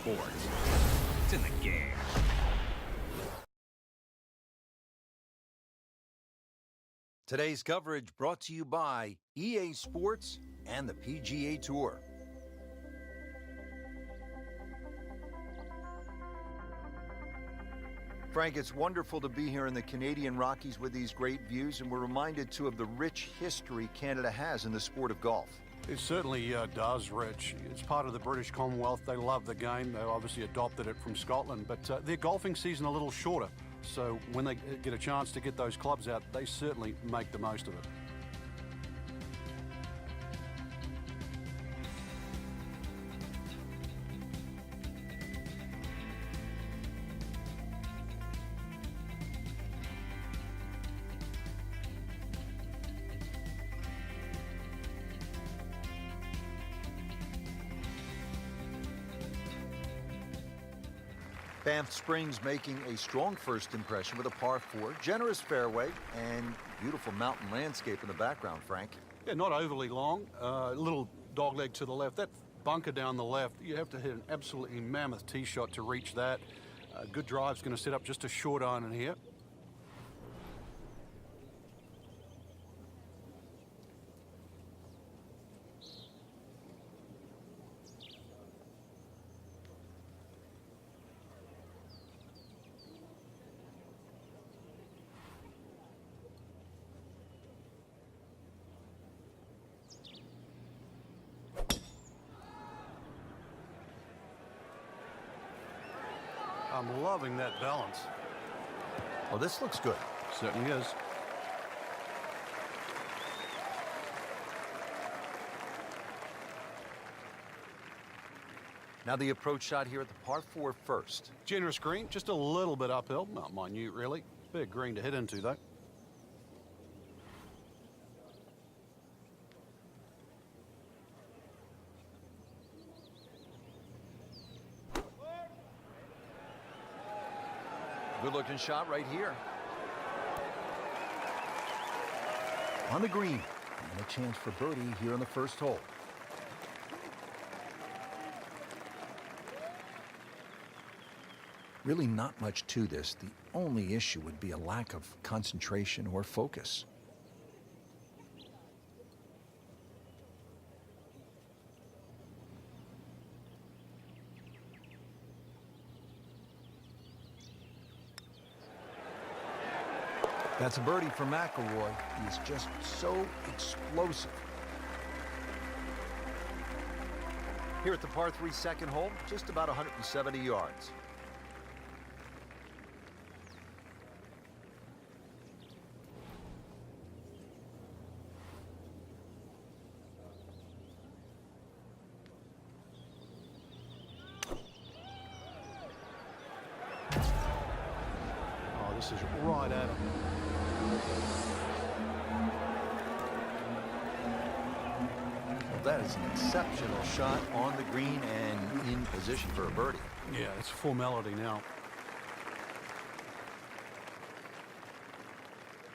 sports. It's in the game. Today's coverage brought to you by EA Sports and the PGA Tour. Frank, it's wonderful to be here in the Canadian Rockies with these great views, and we're reminded, too, of the rich history Canada has in the sport of golf. It certainly does, Rich. It's part of the British Commonwealth. They love the game. They obviously adopted it from Scotland, but their golfing season a little shorter. So when they get a chance to get those clubs out, they certainly make the most of it. Banff Springs making a strong first impression with a par 4, generous fairway, and beautiful mountain landscape in the background, Frank. Yeah, not overly long. Little dogleg to the left. That bunker down the left, you have to hit an absolutely mammoth tee shot to reach that. Good drive's going to set up just a short iron in here. I'm loving that balance. Oh, this looks good. Certainly is. Now the approach shot here at the par 4 first. Generous green, just a little bit uphill. Not minute, really. Big green to hit into, though. Good-looking shot right here. On the green, and a chance for birdie here on the first hole. Really not much to this. The only issue would be a lack of concentration or focus. That's a birdie for McIlroy. He is just so explosive. Here at the par 3 second hole, just about 170 yards. Oh, this is right at him. That is an exceptional shot on the green and in position for a birdie. Yeah, it's formality now.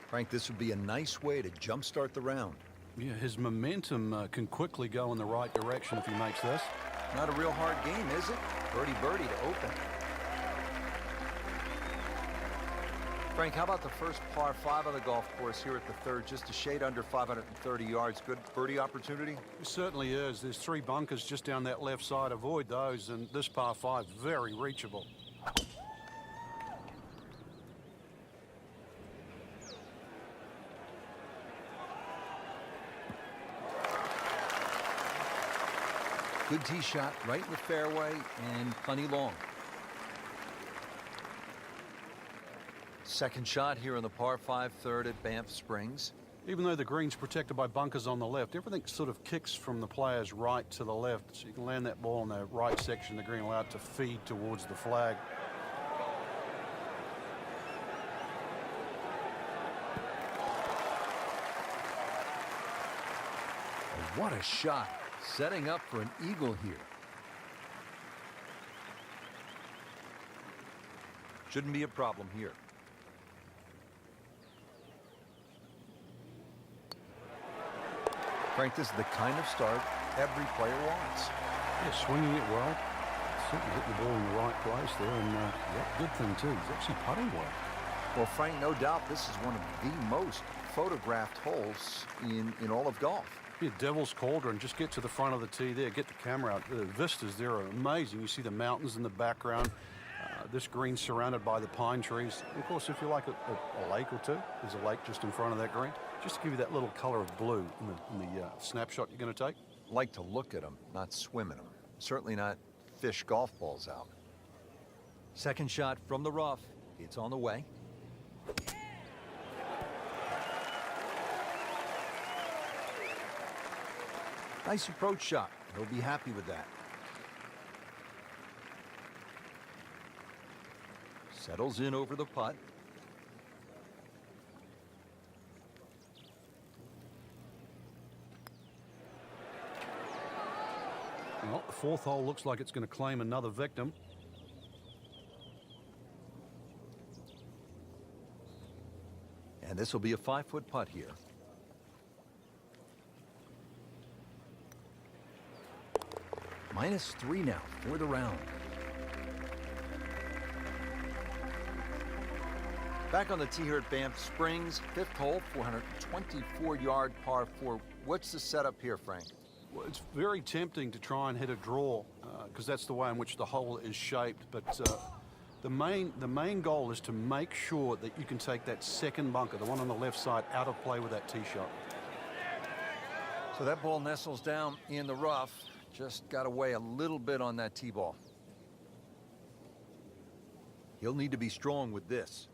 Frank, this would be a nice way to jumpstart the round. Yeah, his momentum can quickly go in the right direction if he makes this. Not a real hard game, is it? Birdie to open. Frank, how about the first par 5 on the golf course here at the third, just a shade under 530 yards. Good birdie opportunity? It certainly is. There's 3 bunkers just down that left side. Avoid those, and this par 5 very reachable. Good tee shot right in the fairway and plenty long. Second shot here on the par 5 third at Banff Springs. Even though the green's protected by bunkers on the left, everything sort of kicks from the player's right to the left. So you can land that ball in the right section of the green, allow it to feed towards the flag. What a shot. Setting up for an eagle here. Shouldn't be a problem here. Frank, this is the kind of start every player wants. Yeah, swinging it well. think he hit the ball in the right place there, and good thing too, he's actually putting well. Well, Frank, no doubt this is one of the most photographed holes in all of golf. Yeah, Devil's Cauldron, just get to the front of the tee there, get the camera out. The vistas there are amazing. You see the mountains in the background. This green surrounded by the pine trees. And of course, if you like a lake or two, there's a lake just in front of that green. Just to give you that little color of blue in the snapshot you're going to take. Like to look at them, not swim in them. Certainly not fish golf balls out. Second shot from the rough. It's on the way. Nice approach shot. He'll be happy with that. Settles in over the putt. Well, the fourth hole looks like it's going to claim another victim. And this will be a 5-foot putt here. -3 now for the round. Back on the tee here at Banff Springs, 5th hole, 424-yard par 4. What's the setup here, Frank? Well, it's very tempting to try and hit a draw because that's the way in which the hole is shaped. But the main goal is to make sure that you can take that second bunker, the one on the left side, out of play with that tee shot. So that ball nestles down in the rough. Just got away a little bit on that tee ball. He'll need to be strong with this.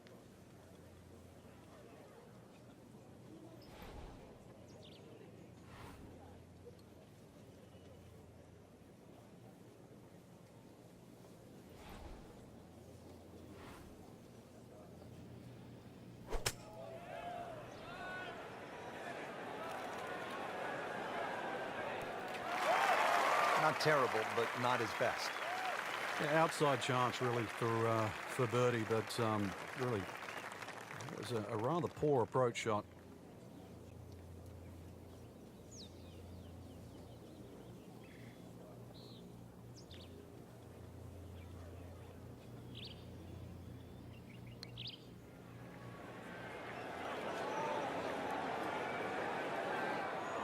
Not terrible, but not his best. Yeah, outside chance really for birdie, but really it was a rather poor approach shot.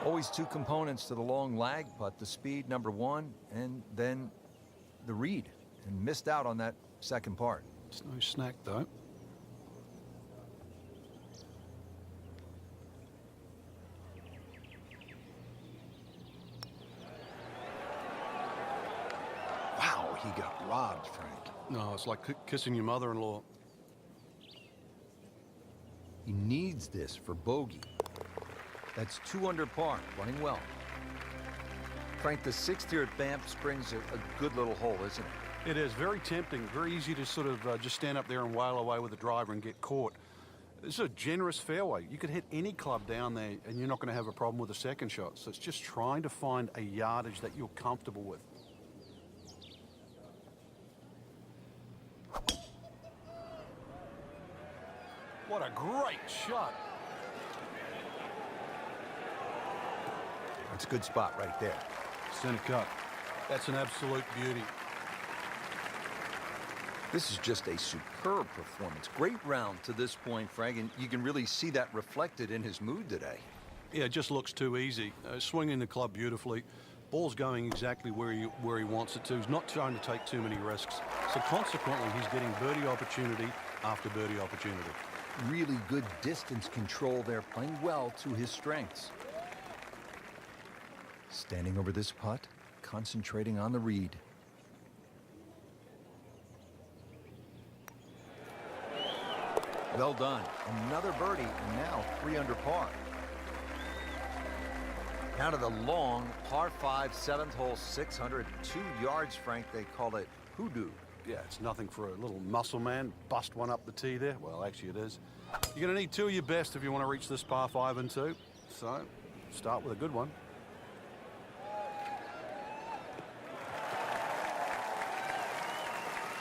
Always two components to the long lag putt, the speed, number one, and then the read. And missed out on that second part. It's no snack, though. Wow, he got robbed, Frank. No, it's like kissing your mother-in-law. He needs this for bogey. That's 2 under par, running well. Frank, the 6th here at Banff Springs, a good little hole, isn't it? It is very tempting, very easy to sort of just stand up there and wail away with the driver and get caught. This is a generous fairway. You could hit any club down there and you're not going to have a problem with the second shot. So it's just trying to find a yardage that you're comfortable with. What a great shot. That's a good spot right there. Center cut. That's an absolute beauty. This is just a superb performance. Great round to this point, Frank, and you can really see that reflected in his mood today. Yeah, it just looks too easy. Swinging the club beautifully. Ball's going exactly where he wants it to. He's not trying to take too many risks. So consequently, he's getting birdie opportunity after birdie opportunity. Really good distance control there, playing well to his strengths. Standing over this putt, concentrating on the read. Well done. Another birdie, and now 3 under par. Now to the long par 5, 7th hole, 602 yards, Frank. They call it hoodoo. Yeah, it's nothing for a little muscle man. Bust one up the tee there. Well, actually it is. You're going to need 2 of your best if you want to reach this par 5 and 2. So, start with a good one.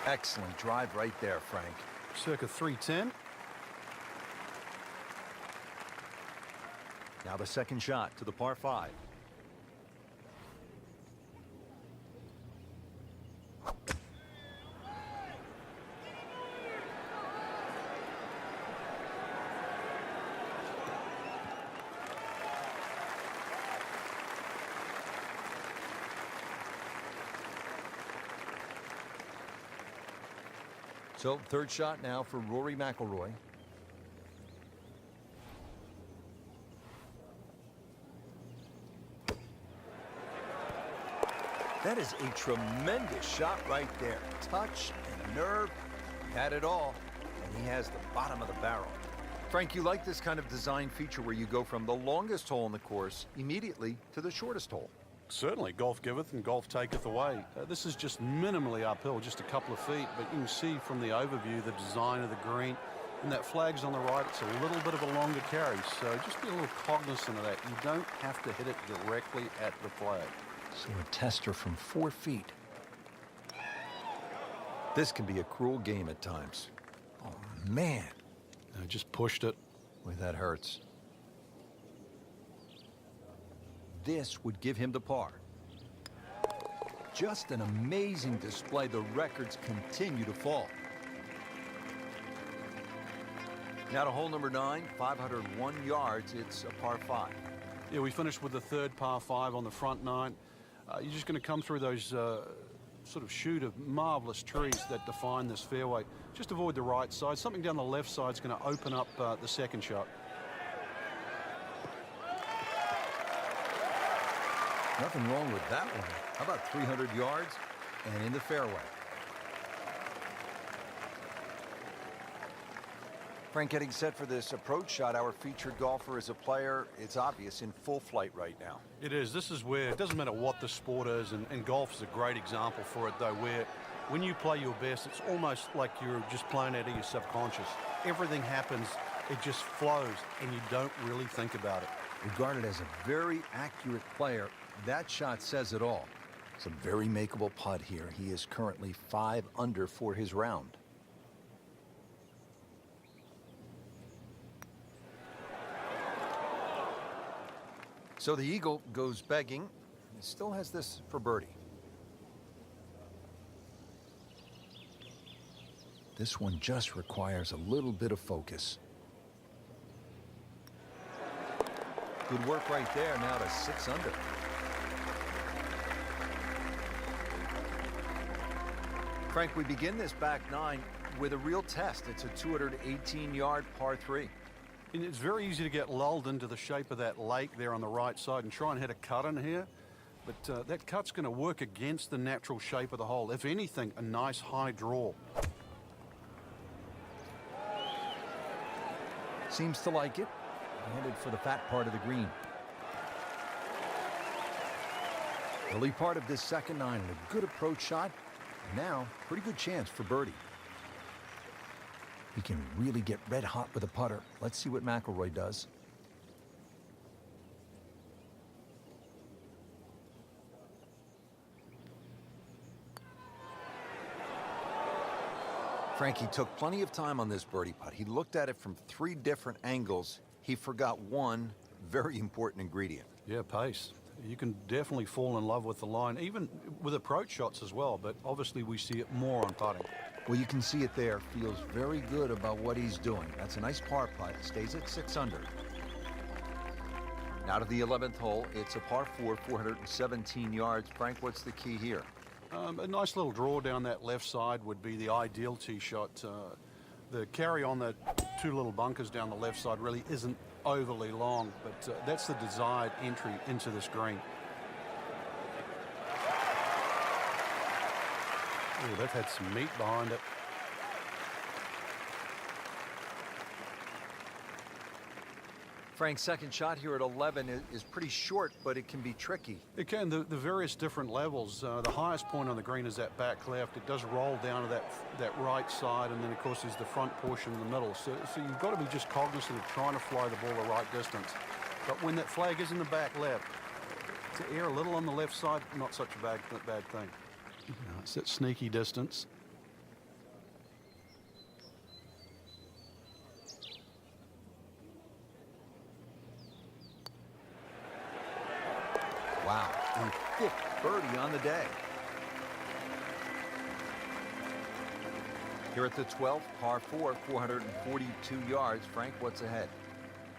Excellent drive right there, Frank. Circa 310. Now the second shot to the par 5. So, third shot now for Rory McIlroy. That is a tremendous shot right there. Touch and nerve, he had it all, and he has the bottom of the barrel. Frank, you like this kind of design feature where you go from the longest hole in the course immediately to the shortest hole? Certainly, golf giveth and golf taketh away. This is just minimally uphill, just a couple of feet, but you can see from the overview the design of the green, and that flag's on the right. It's a little bit of a longer carry, so just be a little cognizant of that. You don't have to hit it directly at the flag. So a tester from 4 feet. This can be a cruel game at times. Oh, man. I just pushed it. Boy, that hurts. This would give him the par. Just an amazing display. The records continue to fall. Now to hole number 9, 501 yards. It's a par 5. Yeah, we finished with the third par 5 on the front 9. You're just going to come through those sort of chute of marvelous trees that define this fairway. Just avoid the right side. Something down the left side is going to open up the second shot. Nothing wrong with that one. How about 300 yards and in the fairway? Frank, getting set for this approach shot, our featured golfer is a player, it's obvious, in full flight right now. It is. This is where it doesn't matter what the sport is, and golf is a great example for it, though, where when you play your best, it's almost like you're just playing out of your subconscious. Everything happens, it just flows, and you don't really think about it. Regarded as a very accurate player, that shot says it all. It's a very makeable putt here. He is currently 5 under for his round. So the eagle goes begging. He still has this for birdie. This one just requires a little bit of focus. Good work right there, now to 6 under. Frank, we begin this back 9 with a real test. It's a 218-yard par 3. And it's very easy to get lulled into the shape of that lake there on the right side and try and hit a cut in here. But that cut's going to work against the natural shape of the hole. If anything, a nice high draw. Seems to like it. Headed for the fat part of the green. Early part of this second 9 and a good approach shot. Now, pretty good chance for birdie. He can really get red hot with a putter. Let's see what McIlroy does. Frankie took plenty of time on this birdie putt. He looked at it from 3 different angles. He forgot one very important ingredient. Yeah, pace. You can definitely fall in love with the line, even with approach shots as well, but obviously we see it more on putting. Well, you can see it there. Feels very good about what he's doing. That's a nice par putt. Stays at 6 under. Now to the 11th hole. It's a par 4, 417 yards. Frank, what's the key here? A nice little draw down that left side would be the ideal tee shot. The carry on the 2 little bunkers down the left side really isn't overly long, but that's the desired entry into this green. Oh, that had some meat behind it. Frank's second shot here at 11 is pretty short, but it can be tricky. It can. The various different levels. The highest point on the green is that back left. It does roll down to that right side, and then, of course, there's the front portion in the middle. So you've got to be just cognizant of trying to fly the ball the right distance. But when that flag is in the back left, to err a little on the left side, not such a bad thing. It's that sneaky distance. Wow, and 5th birdie on the day. Here at the 12th, par 4, 442 yards. Frank, what's ahead?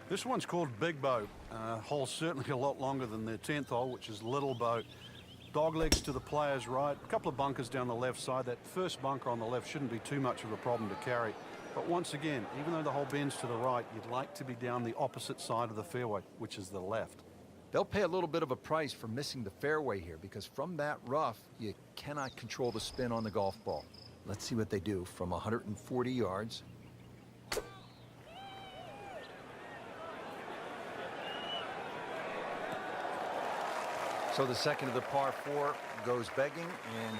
This one's called Big Boat. Hole's certainly a lot longer than the 10th hole, which is Little Boat. doglegs to the player's right, a couple of bunkers down the left side. That first bunker on the left shouldn't be too much of a problem to carry. But once again, even though the hole bends to the right, you'd like to be down the opposite side of the fairway, which is the left. They'll pay a little bit of a price for missing the fairway here, because from that rough, you cannot control the spin on the golf ball. Let's see what they do from 140 yards. So the second of the par 4 goes begging, and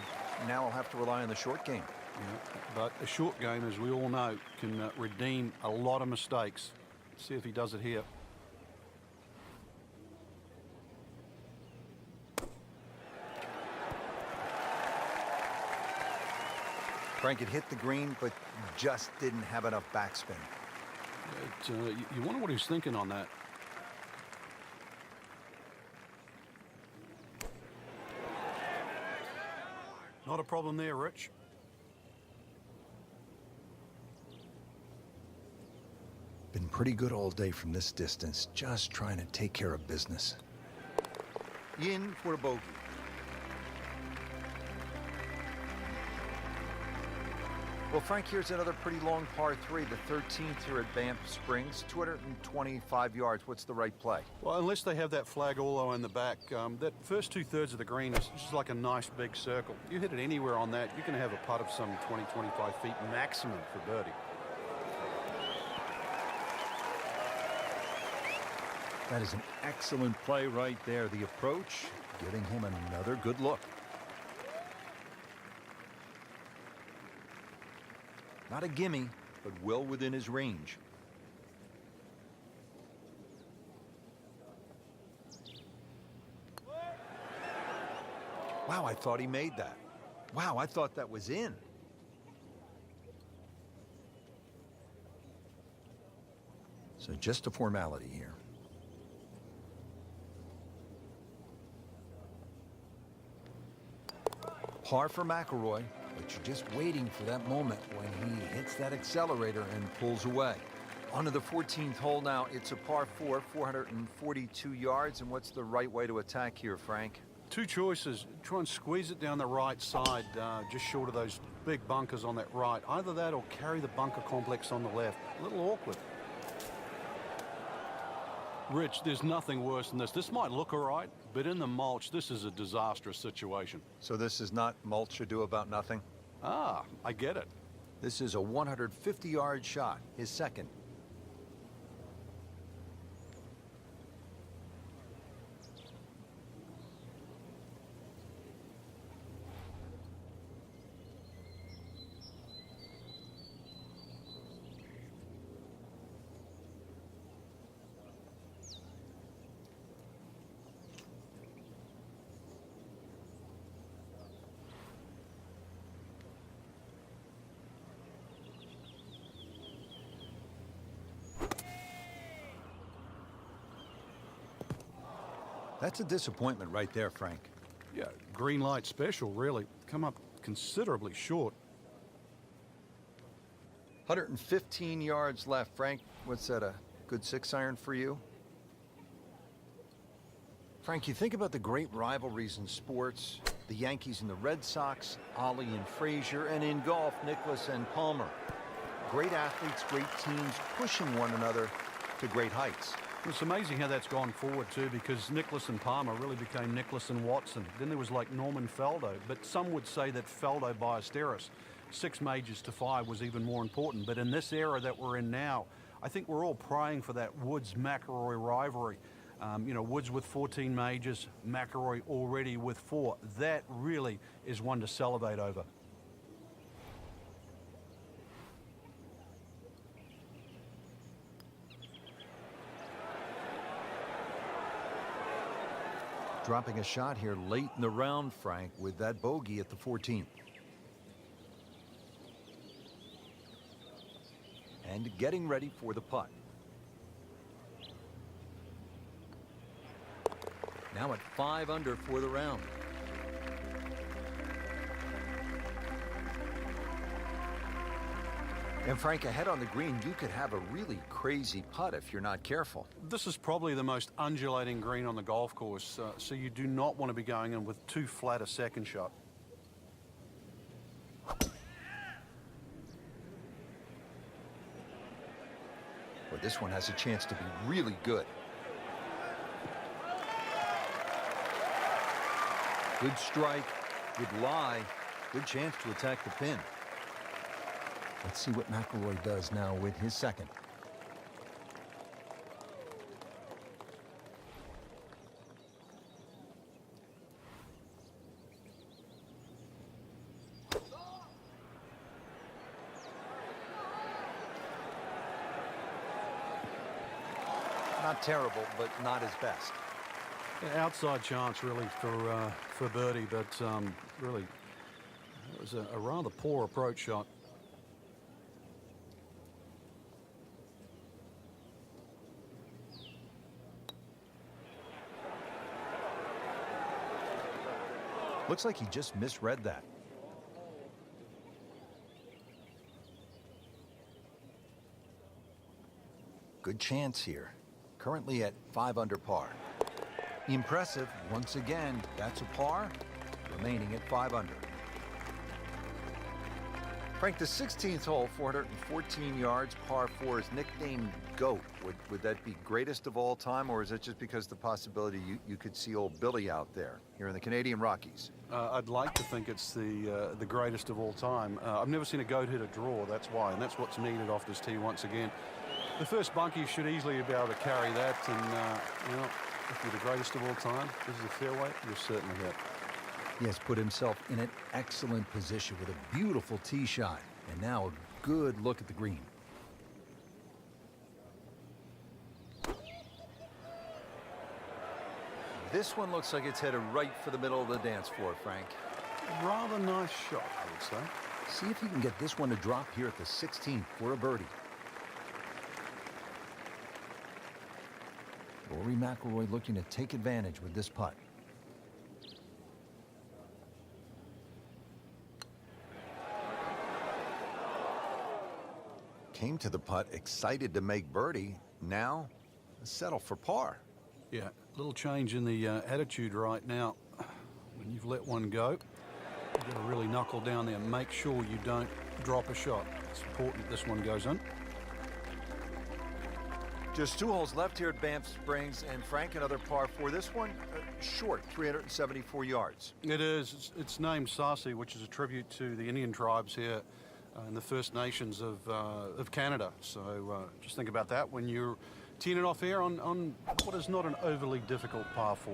now I'll have to rely on the short game. Yeah, but a short game, as we all know, can redeem a lot of mistakes. Let's see if he does it here. Frank had hit the green, but just didn't have enough backspin. You wonder what he's thinking on that. Not a problem there, Rich. Been pretty good all day from this distance, just trying to take care of business. In for a bogey. Well, Frank, here's another pretty long par 3, the 13th here at Banff Springs, 225 yards. What's the right play? Well, unless they have that flag all the way in the back, that first 2/3 of the green is just like a nice big circle. You hit it anywhere on that, you can have a putt of some 20, 25 feet maximum for birdie. That is an excellent play right there. The approach, giving him another good look. Not a gimme, but well within his range. Wow, I thought he made that. Wow, I thought that was in. So just a formality here. Par for McIlroy, but you're just waiting for that moment when he hits that accelerator and pulls away. On to the 14th hole now. It's a par 4, 442 yards. And what's the right way to attack here, Frank? Two choices. Try and squeeze it down the right side, just short of those big bunkers on that right. Either that or carry the bunker complex on the left. A little awkward. Rich, there's nothing worse than this. This might look all right, but in the mulch, this is a disastrous situation. So this is not mulch ado about nothing? Ah, I get it. This is a 150-yard shot, his second. That's a disappointment right there, Frank. Yeah, green light special, really. Come up considerably short. 115 yards left, Frank. What's that, a good 6-iron for you? Frank, you think about the great rivalries in sports, the Yankees and the Red Sox, Ollie and Frazier, and in golf, Nicklaus and Palmer. Great athletes, great teams pushing one another to great heights. It's amazing how that's gone forward too, because Nicklaus and Palmer really became Nicklaus and Watson. Then there was like Norman Faldo, but some would say that Faldo Ballesteros, 6 majors to 5 was even more important. But in this era that we're in now, I think we're all praying for that Woods-McIlroy rivalry. You know, Woods with 14 majors, McIlroy already with 4. That really is one to salivate over. Dropping a shot here late in the round, Frank, with that bogey at the 14th. And getting ready for the putt. Now at 5 under for the round. And Frank, ahead on the green, you could have a really crazy putt if you're not careful. This is probably the most undulating green on the golf course, so you do not want to be going in with too flat a second shot. Well, this one has a chance to be really good. Good strike, good lie, good chance to attack the pin. Let's see what McIlroy does now with his second. Not terrible, but not his best. Outside chance, really, for birdie, but really, it was a rather poor approach shot. Looks like he just misread that. Good chance here. Currently at 5 under par. Impressive. Once again, that's a par, remaining at 5 under. Frank, the 16th hole, 414 yards, par 4, is nicknamed GOAT. Would that be greatest of all time, or is it just because the possibility you could see old Billy out there here in the Canadian Rockies? I'd like to think it's the greatest of all time. I've never seen a GOAT hit a draw, that's why, and that's what's needed off this tee once again. The first bunkie should easily be able to carry that, and you know, if you're the greatest of all time, this is a fairway, you're certainly hit. He has put himself in an excellent position with a beautiful tee shot, and now a good look at the green. This one looks like it's headed right for the middle of the dance floor, Frank. Rather nice shot, I would say. See if he can get this one to drop here at the 16th for a birdie. Rory McIlroy looking to take advantage with this putt. Came to the putt excited to make birdie. Now, settle for par. Yeah, little change in the attitude right now. When you've let one go, you've got to really knuckle down there and make sure you don't drop a shot. It's important this one goes in. Just 2 holes left here at Banff Springs, and Frank, another par 4. This one, short, 374 yards. It is. It's named Sarsi, which is a tribute to the Indian tribes here and the First Nations of Canada. So just think about that when you're teeing it off here on what is not an overly difficult par 4.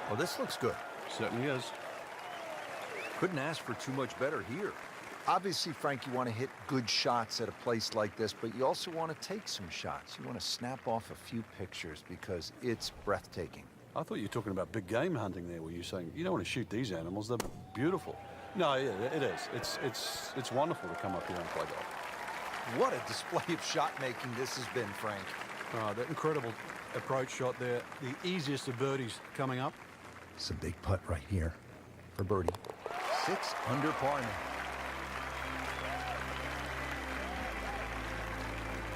Well, this looks good. Certainly is. Couldn't ask for too much better here. Obviously, Frank, you want to hit good shots at a place like this, but you also want to take some shots. You want to snap off a few pictures because it's breathtaking. I thought you were talking about big game hunting there, were you saying, you don't want to shoot these animals, they're beautiful. No, yeah, it is. It's wonderful to come up here and play golf. What a display of shot making this has been, Frank. That incredible approach shot there, the easiest of birdies coming up. It's a big putt right here for birdie. 6 under par now.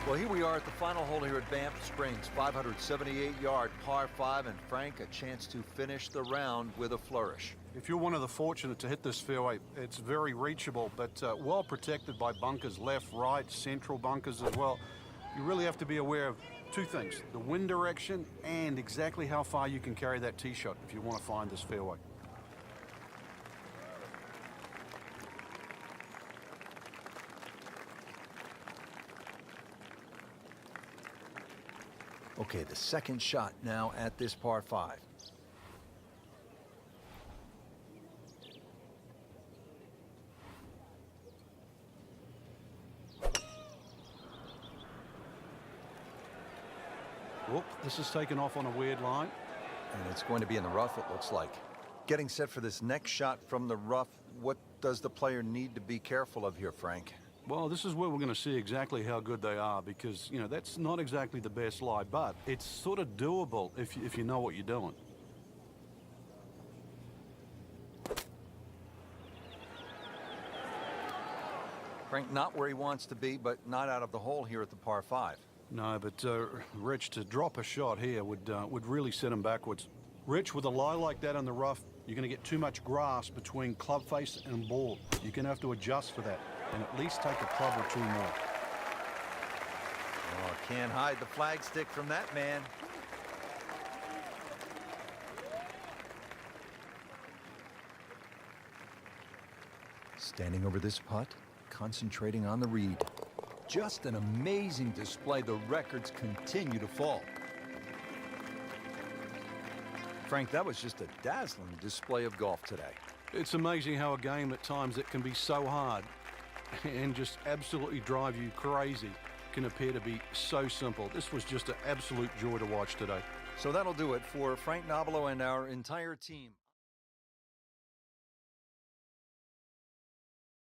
Well, here we are at the final hole here at Banff Springs, 578-yard par 5, and Frank, a chance to finish the round with a flourish. If you're one of the fortunate to hit this fairway, it's very reachable, but well protected by bunkers, left, right, central bunkers as well. You really have to be aware of 2 things, the wind direction and exactly how far you can carry that tee shot if you want to find this fairway. Okay, the second shot now at this par 5. Whoop, this is taken off on a weird line. And it's going to be in the rough, it looks like. Getting set for this next shot from the rough, what does the player need to be careful of here, Frank? Well, this is where we're going to see exactly how good they are because, you know, that's not exactly the best lie, but it's sort of doable if you know what you're doing. Frank, not where he wants to be, but not out of the hole here at the par 5. No, but Rich, to drop a shot here would really set him backwards. Rich, with a lie like that in the rough, you're going to get too much grass between club face and ball. You're going to have to adjust for that and at least take a club or two more. Oh, can't hide the flagstick from that man. Standing over this putt, concentrating on the read. Just an amazing display. The records continue to fall. Frank, that was just a dazzling display of golf today. It's amazing how a game at times that can be so hard and just absolutely drive you crazy can appear to be so simple. This was just an absolute joy to watch today. So that'll do it for Frank Nobilo and our entire team.